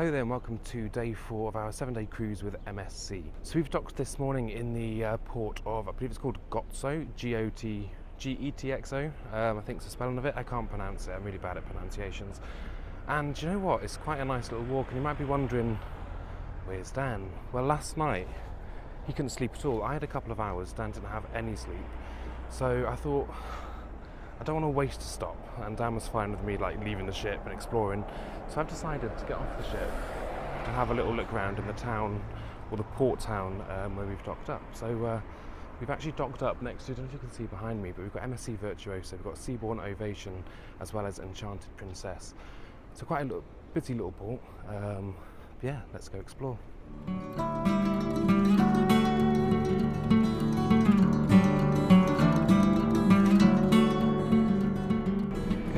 Hello there and welcome to day 4 of our 7-day cruise with MSC. So we've docked this morning in the port of, I believe it's called Getxo, Getxo, I think it's the spelling of it. I can't pronounce it, I'm really bad at pronunciations. And you know what, it's quite a nice little walk, and you might be wondering, where's Dan? Well, last night he couldn't sleep at all. I had a couple of hours, Dan didn't have any sleep. So I thought, I don't want to waste a stop, and Dan was fine with me like leaving the ship and exploring. So I've decided to get off the ship and have a little look around in the town, or the port town where we've docked up. So we've actually docked up next to, I don't know if you can see behind me, but we've got MSC Virtuosa, we've got Seabourn Ovation, as well as Enchanted Princess. So quite a busy little port. Yeah, let's go explore.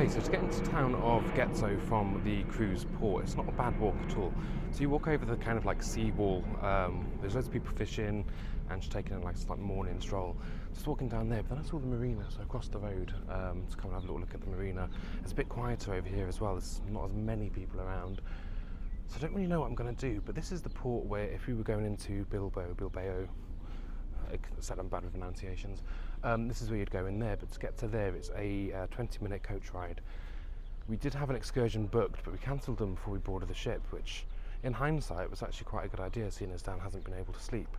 So to get into the town of Getxo from the cruise port, it's not a bad walk at all. So you walk over the kind of like sea wall, there's loads of people fishing and just taking a like morning stroll. Just walking down there, but then I saw the marina, so I crossed the road to come and have a little look at the marina. It's a bit quieter over here as well, there's not as many people around. So I don't really know what I'm going to do, but this is the port where if we were going into Bilbao, except I'm bad with pronunciations, this is where you'd go in there, but to get to there it's a 20-minute coach ride. We did have an excursion booked, but we cancelled them before we boarded the ship, which in hindsight was actually quite a good idea, seeing as Dan hasn't been able to sleep.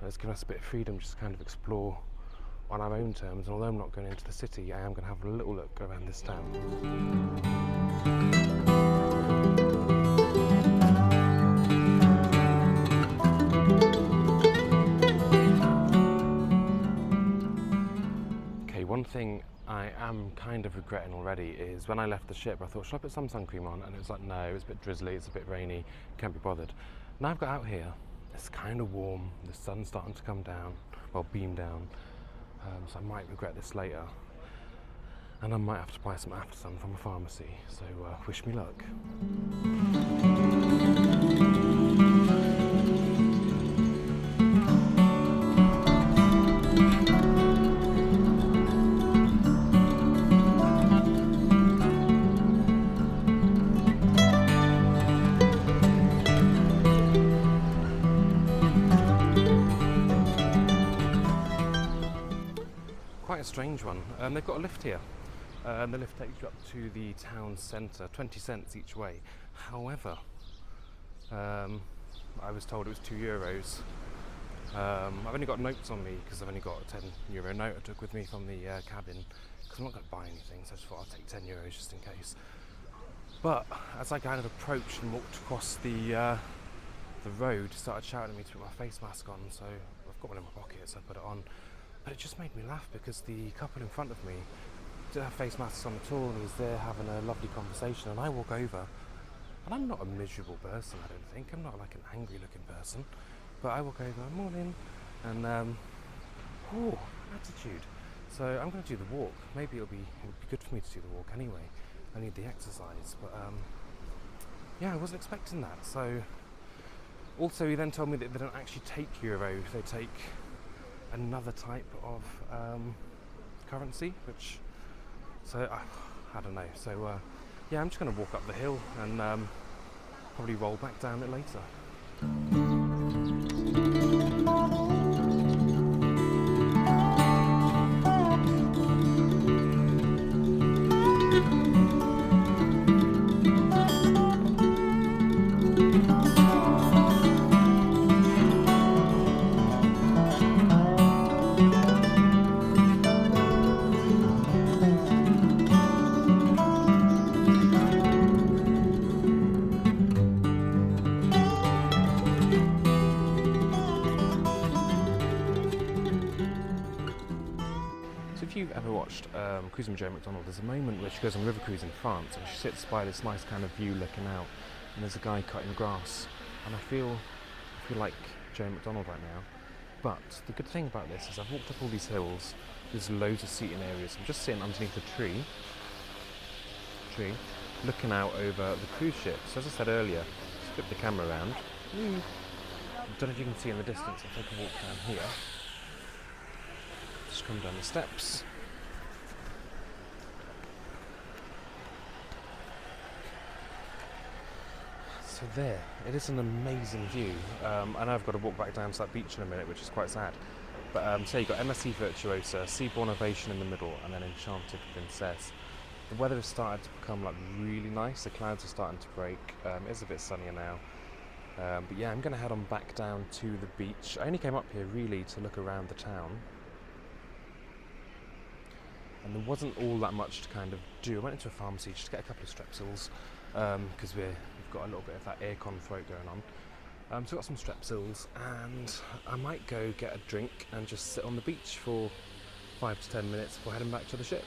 It's given us a bit of freedom just to kind of explore on our own terms, and although I'm not going into the city, I am going to have a little look around this town. One thing I am kind of regretting already is when I left the ship I thought, should I put some sun cream on? And it was like, no, it's a bit drizzly, it's a bit rainy, can't be bothered. Now I've got out here, it's kind of warm, the sun's starting to come down, well, beam down, so I might regret this later. And I might have to buy some after sun from a pharmacy, so wish me luck. Quite a strange one. They've got a lift here. The lift takes you up to the town centre, 20 cents each way. However, I was told it was €2. I've only got notes on me because I've only got a €10 note I took with me from the cabin, because I'm not going to buy anything, so I just thought I'll take €10 just in case. But as I kind of approached and walked across the road, he started shouting at me to put my face mask on, so I've got one in my pocket, so I put it on. But it just made me laugh because the couple in front of me didn't have face masks on at all, and he was there having a lovely conversation, and I walk over, and I'm not a miserable person, I don't think. I'm not like an angry looking person, but I walk over, morning, and attitude. So I'm going to do the walk. Maybe it would be good for me to do the walk anyway. I need the exercise, but yeah, I wasn't expecting that. So also he then told me that they don't actually take euro, they take another type of currency, which, so I don't know. So yeah, I'm just going to walk up the hill and probably roll back down it later. If you've ever watched Cruising with Joe McDonald, there's a moment where she goes on river cruise in France and she sits by this nice kind of view looking out, and there's a guy cutting grass, and I feel like Joe McDonald right now. But the good thing about this is I've walked up all these hills, there's loads of seating areas. I'm just sitting underneath a tree, looking out over the cruise ship. So as I said earlier, just flip the camera around. I don't know if you can see in the distance, I'll take a walk down here. Just come down the steps. So there, it is an amazing view. I know I've got to walk back down to that beach in a minute, which is quite sad. But so you've got MSC Virtuosa, Seaborn Ovation in the middle, and then Enchanted Princess. The weather has started to become like really nice. The clouds are starting to break. It's a bit sunnier now. But yeah, I'm going to head on back down to the beach. I only came up here really to look around the town. And there wasn't all that much to kind of do. I went into a pharmacy just to get a couple of strepsils, because we've got a little bit of that aircon throat going on. So I got some strepsils, and I might go get a drink and just sit on the beach for 5 to 10 minutes before heading back to the ship.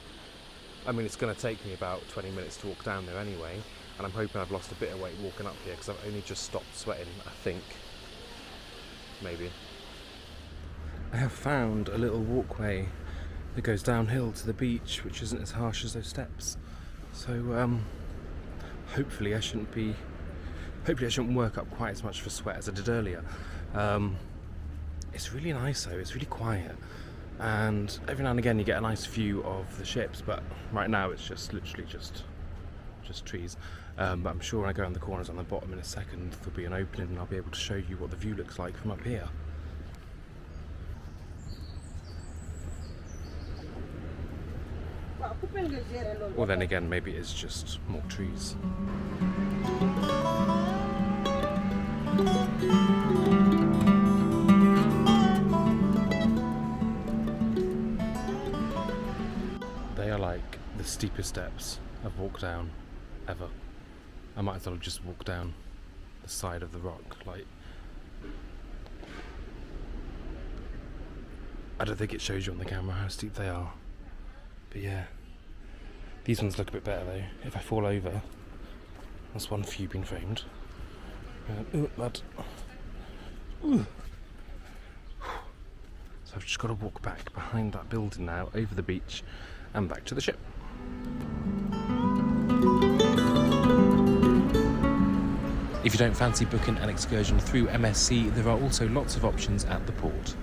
I mean, it's going to take me about 20 minutes to walk down there anyway, and I'm hoping I've lost a bit of weight walking up here because I've only just stopped sweating, I think. Maybe. I have found a little walkway that goes downhill to the beach, which isn't as harsh as those steps. So hopefully I shouldn't work up quite as much for sweat as I did earlier. It's really nice though, it's really quiet, and every now and again you get a nice view of the ships, but right now it's just literally just trees. But I'm sure when I go around the corners on the bottom in a second there'll be an opening and I'll be able to show you what the view looks like from up here. Or then again, maybe it's just more trees. They are like the steepest steps I've walked down ever. I might as well just walk down the side of the rock. Like, I don't think it shows you on the camera how steep they are. But yeah, these ones look a bit better though. If I fall over, that's one view being framed. Ooh, lad. Ooh. So I've just got to walk back behind that building now, over the beach, and back to the ship. If you don't fancy booking an excursion through MSC, there are also lots of options at the port.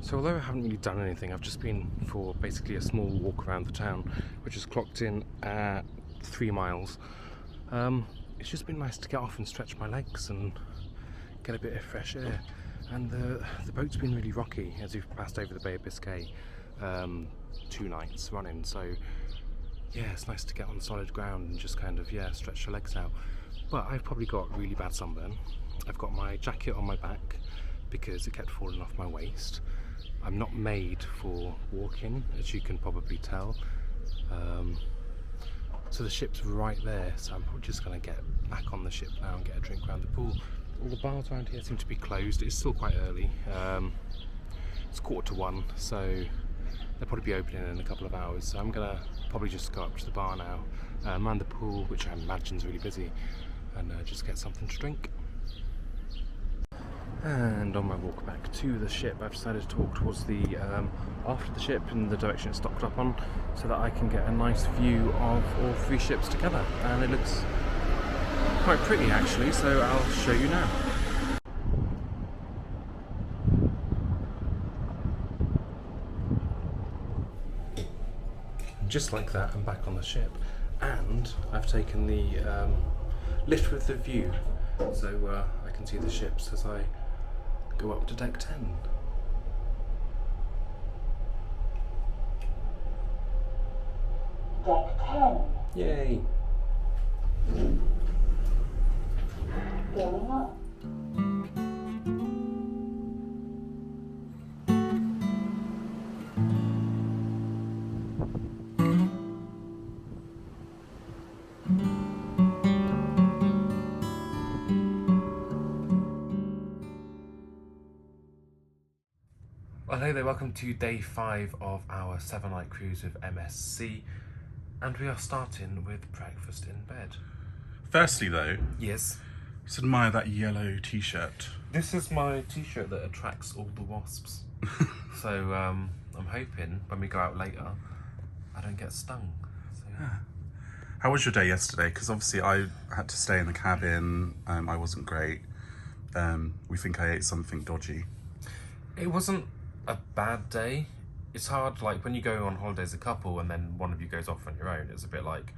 So although I haven't really done anything, I've just been for basically a small walk around the town, which is clocked in at 3 miles. It's just been nice to get off and stretch my legs and get a bit of fresh air. And the boat's been really rocky as we've passed over the Bay of Biscay 2 nights running. So yeah, it's nice to get on solid ground and just kind of, yeah, stretch your legs out. But I've probably got really bad sunburn. I've got my jacket on my back because it kept falling off my waist. I'm not made for walking, as you can probably tell. So the ship's right there, so I'm probably just going to get back on the ship now and get a drink around the pool. All the bars around here seem to be closed. It's still quite early. It's 1:45, so they'll probably be opening in a couple of hours. So I'm going to probably just go up to the bar now, around the pool, which I imagine is really busy, and just get something to drink. And on my walk back to the ship, I've decided to walk towards the aft of the ship in the direction it's docked up on, so that I can get a nice view of all 3 ships together. And it looks quite pretty actually, so I'll show you now. Just like that, I'm back on the ship, and I've taken the lift with the view, so I can see the ships as I go up to deck 10. Deck 10. Yay! Going up. Well, hello there, welcome to day 5 of our 7-night cruise with MSC, and we are starting with breakfast in bed. Firstly though, Yes. just admire that yellow t-shirt. This is my t-shirt that attracts all the wasps. So I'm hoping when we go out later, I don't get stung. So, yeah. How was your day yesterday? Because obviously I had to stay in the cabin. I wasn't great. We think I ate something dodgy. It wasn't a bad day. It's hard, like when you go on holiday as a couple and then one of you goes off on your own, it's a bit like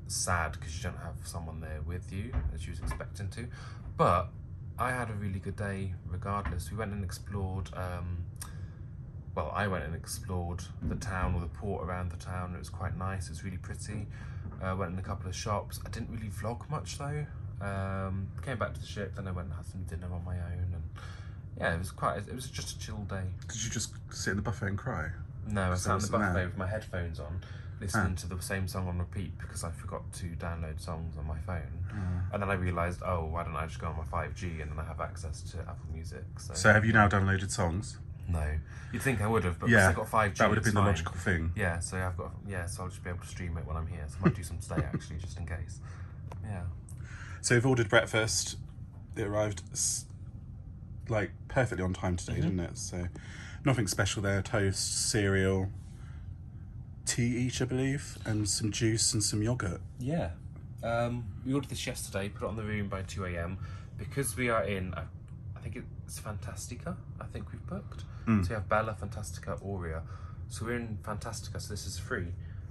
sad because you don't have someone there with you as you was expecting to. But I had a really good day regardless. We went and explored, well, I went and explored the town or the port around the town. It was quite nice, it was really pretty. Went in a couple of shops. I didn't really vlog much though. Came back to the ship, then I went and had some dinner on my own, and yeah, it was just a chill day. Did you just sit in the buffet and cry? No, I sat in the buffet there. with my headphones on, listening to the same song on repeat because I forgot to download songs on my phone. And then I realised, oh, why don't I just go on my 5G and then I have access to Apple Music. So have you now downloaded songs? No. You'd think I would have, but Yeah, because I got 5G, that would have it's been the fine. logical thing. Yeah, so so I'll just be able to stream it when I'm here. So I might do some stay actually, just in case. Yeah. So we've ordered breakfast. It arrived like perfectly on time today, didn't it? So nothing special there. Toast, cereal, tea each, I believe, and some juice and some yogurt. Yeah. We ordered this yesterday, put it on the room by 2 AM because we are in, I think it's Fantastica, I think we've booked. So we have Bella, Fantastica, Aurea. So we're in Fantastica, so this is free.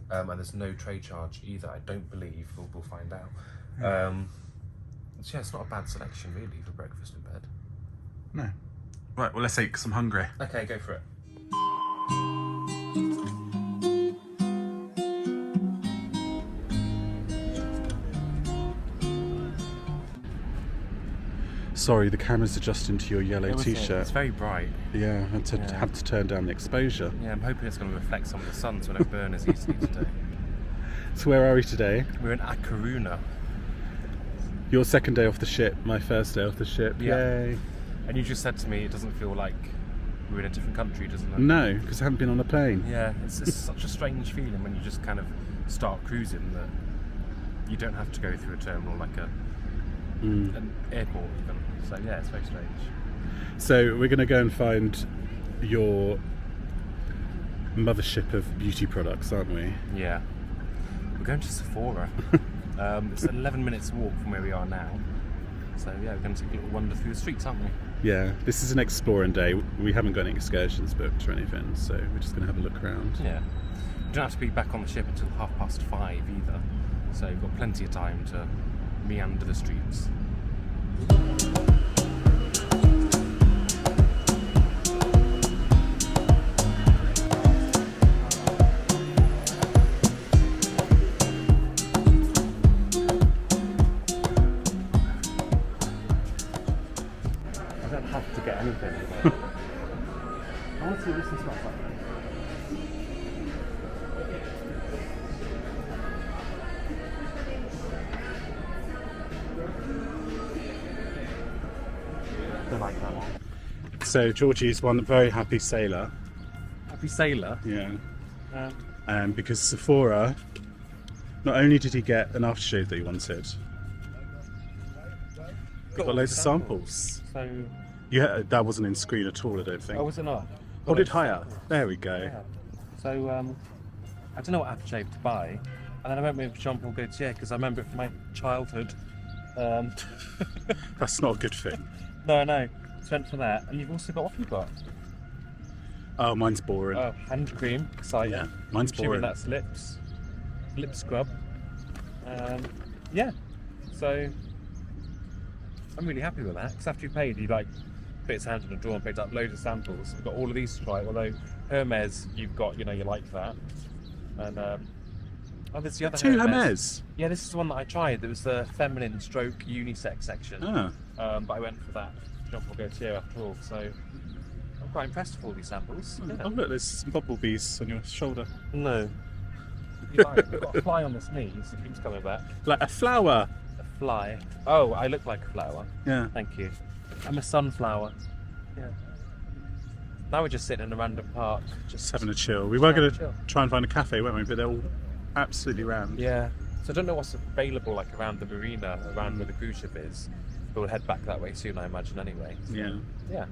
And there's no tray charge either, I don't believe. We'll find out. So yeah, it's not a bad selection really for breakfast in bed. No. Right, well, let's eat because I'm hungry. Okay, go for it. Sorry, the camera's adjusting to your yellow t-shirt. It's very bright. Yeah, I had to turn down the exposure. Yeah, I'm hoping it's going to reflect some of the sun so it don't burn as easily today. So where are we today? We're in A Coruña. Your second day off the ship, my first day off the ship. Yeah. Yay. And you just said to me it doesn't feel like we're in a different country, doesn't it? No, because I haven't been on a plane. Yeah, it's such a strange feeling when you just kind of start cruising that you don't have to go through a terminal like an airport even. So yeah, it's very strange. So we're going to go and find your mothership of beauty products, aren't we? Yeah. We're going to Sephora. It's 11 minutes walk from where we are now. So yeah, we're going to take a little wander through the streets, aren't we? Yeah, this is an exploring day. We haven't got any excursions booked or anything, so we're just going to have a look around. Yeah. We don't have to be back on the ship until 5:30 either. So we've got plenty of time to meander the streets. I don't have to get anything. But I want to see what this smells like. I like that one. So Georgie's one very happy sailor. Happy sailor. Yeah. Because Sephora, not only did he get an aftershave that he wanted, he got loads of samples. So, Yeah, that wasn't in screen at all, I don't think. oh, was it not? Hold it higher. There we go. Yeah. So, I don't know what aftershave to buy, and then I went with Jean-Paul Gaultier because I remember it from my childhood. That's not a good thing. No. So went for that, and you've also got what have you got? Oh, mine's boring. Oh, hand cream. Exciting. Yeah, mine's I'm assuming boring. that's lip scrub. Yeah. So I'm really happy with that because after you paid, you like put his hand in a drawer and picked up loads of samples. We've got all of these to try. Although Hermes, you've got, you like that, and oh, there's the other Two Hermes. Yeah, this is the one that I tried. There was the feminine stroke unisex section. Ah. But I went for that Jean-Paul Gaultier after all. So I'm quite impressed with all these samples. Yeah. Oh look, there's some bumblebees on your shoulder. No. We've got a fly on the sneeze. It keeps coming back. Like a flower. A fly. Oh, I look like a flower. Yeah. Thank you. I'm a sunflower. Yeah. Now we're just sitting in a random park. Just having a chill. We were going to chill. try and find a cafe, weren't we? But they're all absolutely rammed. Yeah. So I don't know what's available like around the marina, around where the cruise ship is. But we'll head back that way soon, I imagine, anyway. Yeah. Yeah.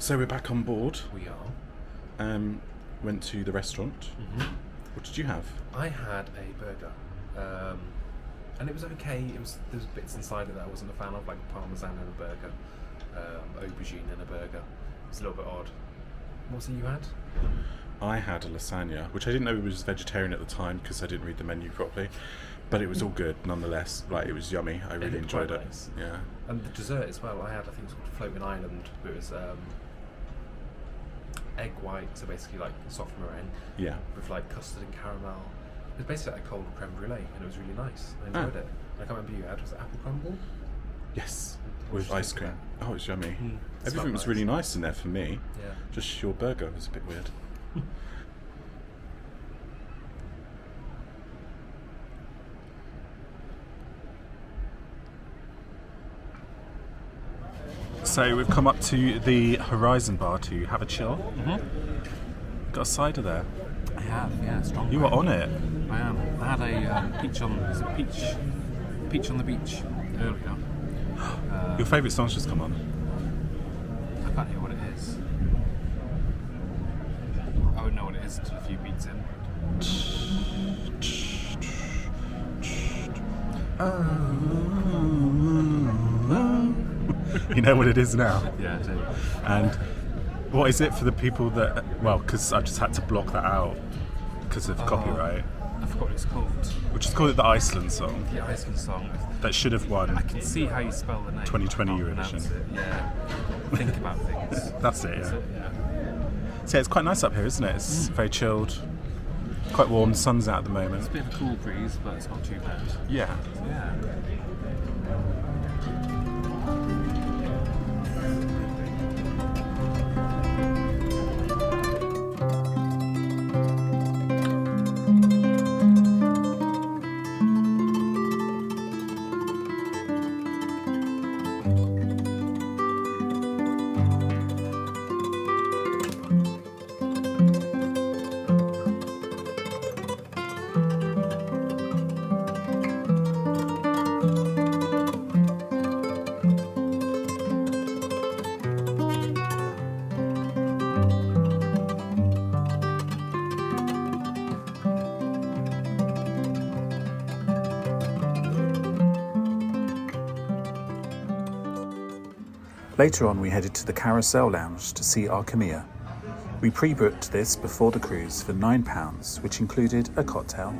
So we're back on board. We are. Went to the restaurant. What did you have? I had a burger, and it was okay. There was bits inside it that I wasn't a fan of, like parmesan in a burger, aubergine in a burger. It was a little bit odd. What was it you had? I had a lasagna, which I didn't know was vegetarian at the time because I didn't read the menu properly. But it was all good nonetheless. Like, it was yummy. I really enjoyed it. Nice. Yeah. And the dessert as well. I had, I think it was called Floating Island. It was egg white, so basically like soft meringue. Yeah. With like custard and caramel. It was basically like a cold creme brulee, and it was really nice. I enjoyed it. I can't remember you had. Was it apple crumble? Yes. With ice cream. Oh, it was yummy. It Everything was nice. really nice in there for me. Yeah. Just your burger was a bit weird. So we've come up to the Horizon Bar to have a chill. Got a cider there. I have, yeah, strong. You were on it. I am. I had a peach on the beach earlier. Your favourite song's just come on. I can't hear what it is. I would know what it is until a few beats in. You know what it is now. Yeah, I do. And what is it for the people that? Well, because I just had to block that out because of copyright. I forgot what it's called. We'll just call it the Iceland song. The Iceland song. That should have won. I can see how you spell the name. 2020 I can't Eurovision. pronounce it. Yeah. Think about things. That's it. Yeah. Yeah. So it's quite nice up here, isn't it? It's very chilled, quite warm. The sun's out at the moment. It's a bit of a cool breeze, but it's not too bad. Yeah. Yeah. Later on, we headed to the Carousel Lounge to see Arkymea. We pre-booked this before the cruise for £9, which included a cocktail.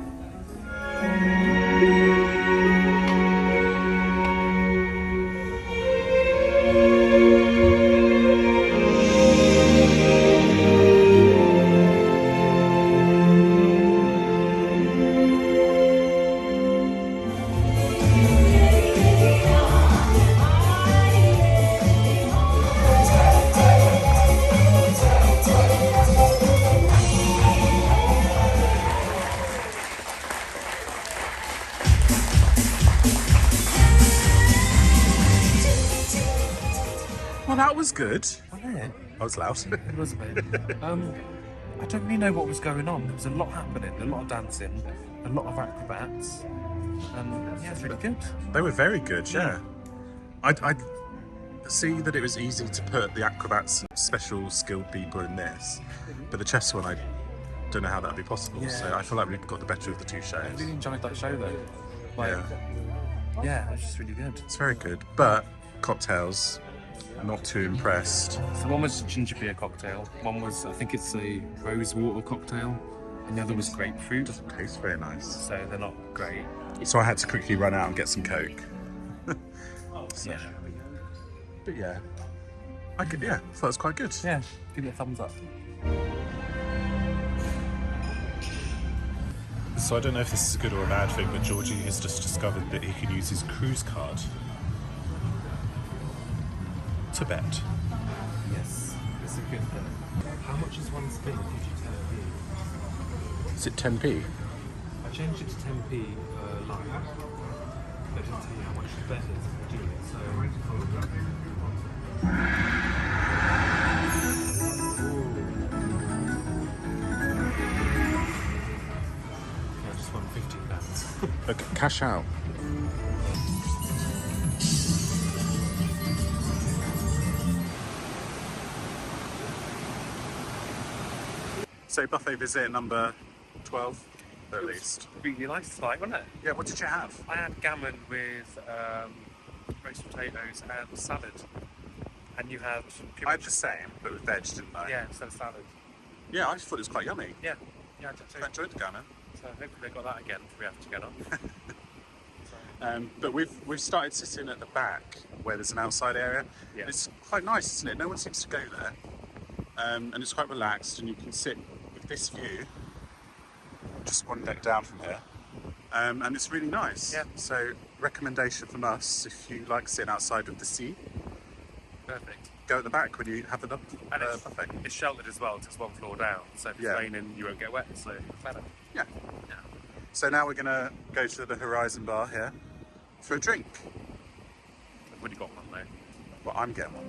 Well, that was good. Yeah. I was loud. It was a bit. I don't really know what was going on. There was a lot happening, a lot of dancing, a lot of acrobats, and yeah, it's really good. They were very good. Yeah. I see that it was easy to put the acrobats and special skilled people in this, but the chess one, I don't know how that would be possible. Yeah. So I feel like we got the better of the two shows. I really enjoyed that show though. Like, yeah, it was just really good. It's very good, but cocktails, not too impressed. So one was a ginger beer cocktail, one was, I think it's a rose water cocktail, and the other was grapefruit. Doesn't taste very nice. So they're not great. So I had to quickly run out and get some Coke. So, Yeah. but yeah, I thought it was quite good. Yeah, give it a thumbs up. So I don't know if this is a good or a bad thing, but Georgie has just discovered that he can use his cruise card to bet. Yes, it's a good thing. How much is one spin? Did you 10p? Is it 10p? I changed it to 10p line. But it didn't tell you how much the bet is if you do it, so... I just won £15. Okay, cash out. So buffet visit number 12, at least. Really nice tonight, wasn't it? Yeah, what did you have? I had gammon with roast potatoes and salad. And you had I had the same, but with veg, didn't I? yeah, instead of salad. Yeah, I just thought it was quite yummy. Yeah, I did too. I enjoyed the gammon. So hopefully they got that again before we have to get on. But we've started sitting at the back where there's an outside area. Yeah. And it's quite nice, isn't it? No one seems to go there. And it's quite relaxed, and you can sit with this view, just one deck down from here. And it's really nice. Yeah. So recommendation from us, if you like sitting outside with the sea, Perfect. go at the back when you have the And buffet. it's sheltered as well, it's one floor down. So if it's Yeah. raining, you won't get wet, so it's better. Yeah. Yeah. So now we're going to go to the Horizon Bar here for a drink. I've already got one though. Well, I'm getting one.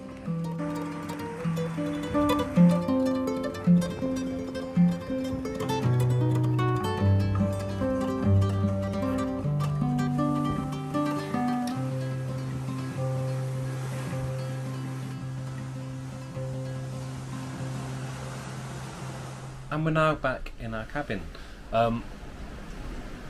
And we're now back in our cabin.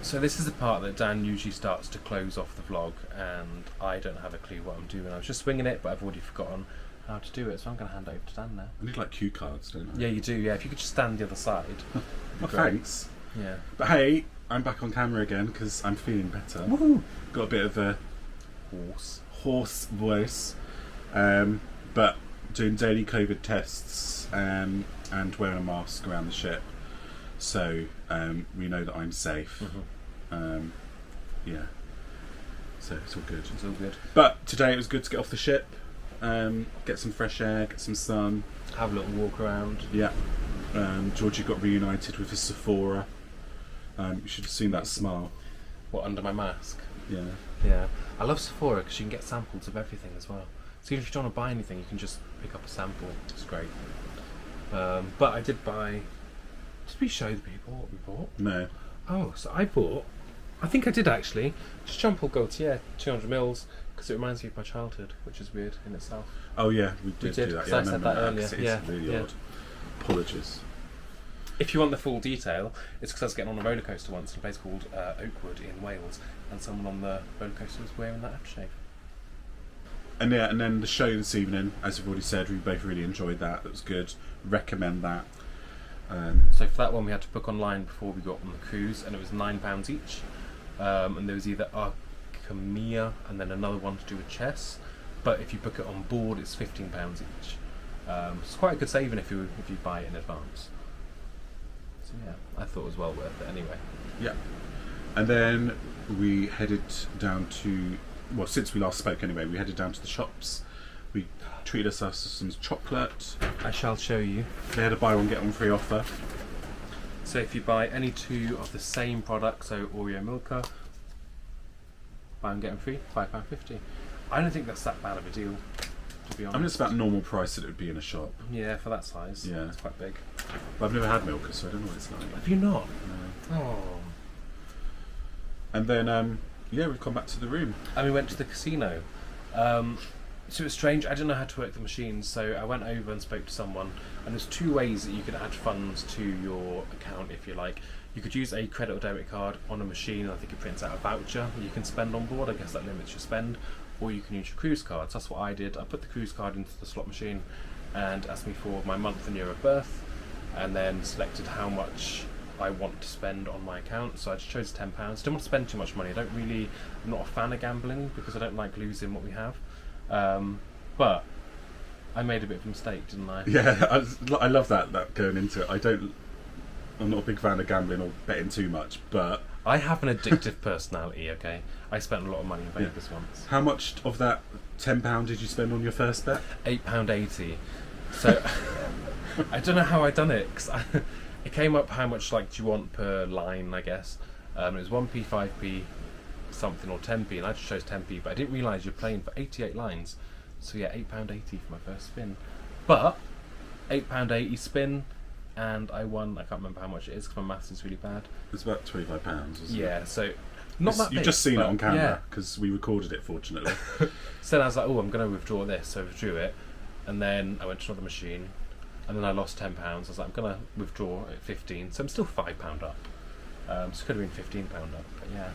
So this is the part that Dan usually starts to close off the vlog, and I don't have a clue what I'm doing. I was just swinging it, but I've already forgotten how to do it, so I'm going to hand it over to Dan now. I need like cue cards, don't I? Yeah, you do. Yeah, if you could just stand the other side. Well, thanks. Yeah. But hey, I'm back on camera again because I'm feeling better. Woohoo! Got a bit of a hoarse voice, but doing daily COVID tests and wearing a mask around the ship, so we know that I'm safe. Yeah, so it's all good. It's all good. But today it was good to get off the ship, get some fresh air, get some sun. Have a little walk around. Yeah. Georgie got reunited with his Sephora. You should have seen that smile. What, under my mask? Yeah. Yeah. I love Sephora because you can get samples of everything as well. So even if you don't want to buy anything, you can just pick up a sample. It's great. But I did buy... Did we show the people what we bought? No. Oh, so I bought... I think I did actually. Just Jean Paul Gaultier, 200ml, because it reminds me of my childhood, which is weird in itself. Oh yeah, we did do that. 'cause Yeah, I said that earlier. 'cause It's Yeah, really yeah. odd. Apologies. If you want the full detail, it's because I was getting on a roller coaster once in a place called Oakwood in Wales, and someone on the roller coaster was wearing that aftershave. And yeah, and then the show this evening, as we've already said, we both really enjoyed that. That was good. Recommend that. So for that one, we had to book online before we got on the cruise, and it was £9 each. And there was either Arkymea and then another one to do with chess. But if you book it on board, it's £15 each. It's quite a good saving if you buy it in advance. So yeah, I thought it was well worth it anyway. Yeah. And then we headed down to, well, since we last spoke anyway, we headed down to the shops. We treated ourselves to some chocolate. I shall show you. They had a buy one get one free offer. So if you buy any two of the same product, so Oreo Milka, buy and get them free, £5.50. I don't think that's that bad of a deal, to be honest. I mean, it's about normal price that it would be in a shop. Yeah, for that size. Yeah. It's quite big. But I've never had Milka, so I don't know what it's like. Have you not? No. Oh. And then, yeah, we've gone back to the room. And we went to the casino. So it was strange, I didn't know how to work the machines, so I went over and spoke to someone, and there's two ways that you can add funds to your account if you like. You could use a credit or debit card on a machine, and I think it prints out a voucher you can spend on board. I guess that limits your spend. Or you can use your cruise cards. That's what I did. I put the cruise card into the slot machine and asked me for my month and year of birth, and then selected how much I want to spend on my account. So I just chose £10. Don't want to spend too much money. I'm not a fan of gambling because I don't like losing what we have. But I made a bit of a mistake, didn't I? Yeah, I love that going into it. I'm not a big fan of gambling or betting too much, but I have an addictive personality, okay? I spent a lot of money in Vegas once. how much of that £10 did you spend on your first bet? £8.80. So I don't know how I done it, because it came up how much do you want per line, I guess. It was 1p, 5p, something, or 10p, and I just chose 10p, but I didn't realise you're playing for 88 lines. So yeah, £8.80 for my first spin. But £8.80 spin, and I won. I can't remember how much it is because my maths is really bad. It's about £25, isn't it? Yeah, so not that big. You've just seen it on camera yeah. because we recorded it, fortunately. So then I was like, oh, I'm going to withdraw this. So I withdrew it, and then I went to another machine, and then I lost £10. I was like, I'm gonna withdraw at 15, so I'm still £5 up. So it could have been £15 up, but yeah.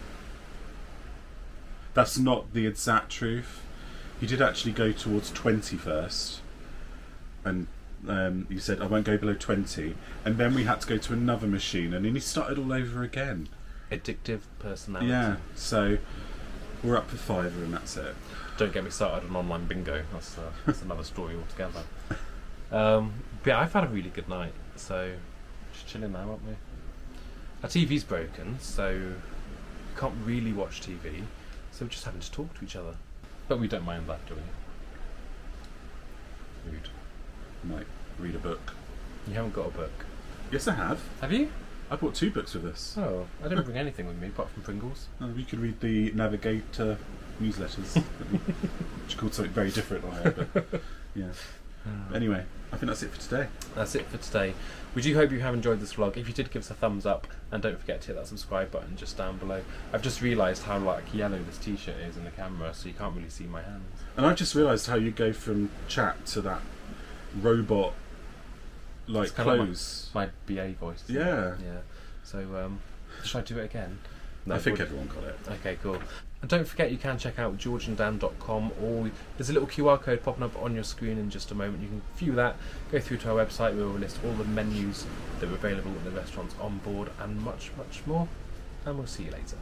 That's not the exact truth. You did actually go towards 20 first, and you said I won't go below 20, and then we had to go to another machine, and then you started all over again. Addictive personality. Yeah, so we're up for £5 and that's it. Don't get me started on online bingo. That's another story altogether. But yeah, I've had a really good night, so just chilling now, aren't we? Our TV's broken, so we can't really watch TV, so we're just having to talk to each other. But we don't mind that, do we? Rude. Might read a book. You haven't got a book. Yes, I have. Have you? I brought 2 books with us. Oh, I didn't bring anything with me apart from Pringles. You could read the Navigator newsletters, which are called something very different on here, but yeah. But anyway, I think that's it for today. That's it for today. We do hope you have enjoyed this vlog. If you did, give us a thumbs up, and don't forget to hit that subscribe button just down below. I've just realised how like yellow this t-shirt is in the camera, so you can't really see my hands. And I've just realised how you go from chat to that robot like It's kind of clothes. my BA voice. Yeah. Yeah. So should I do it again? No, I think we'll- everyone got it. Okay, cool. And don't forget you can check out georgeanddan.com, or there's a little QR code popping up on your screen in just a moment. You can view that, go through to our website where we'll list all the menus that are available at the restaurants on board and much, much more. And we'll see you later.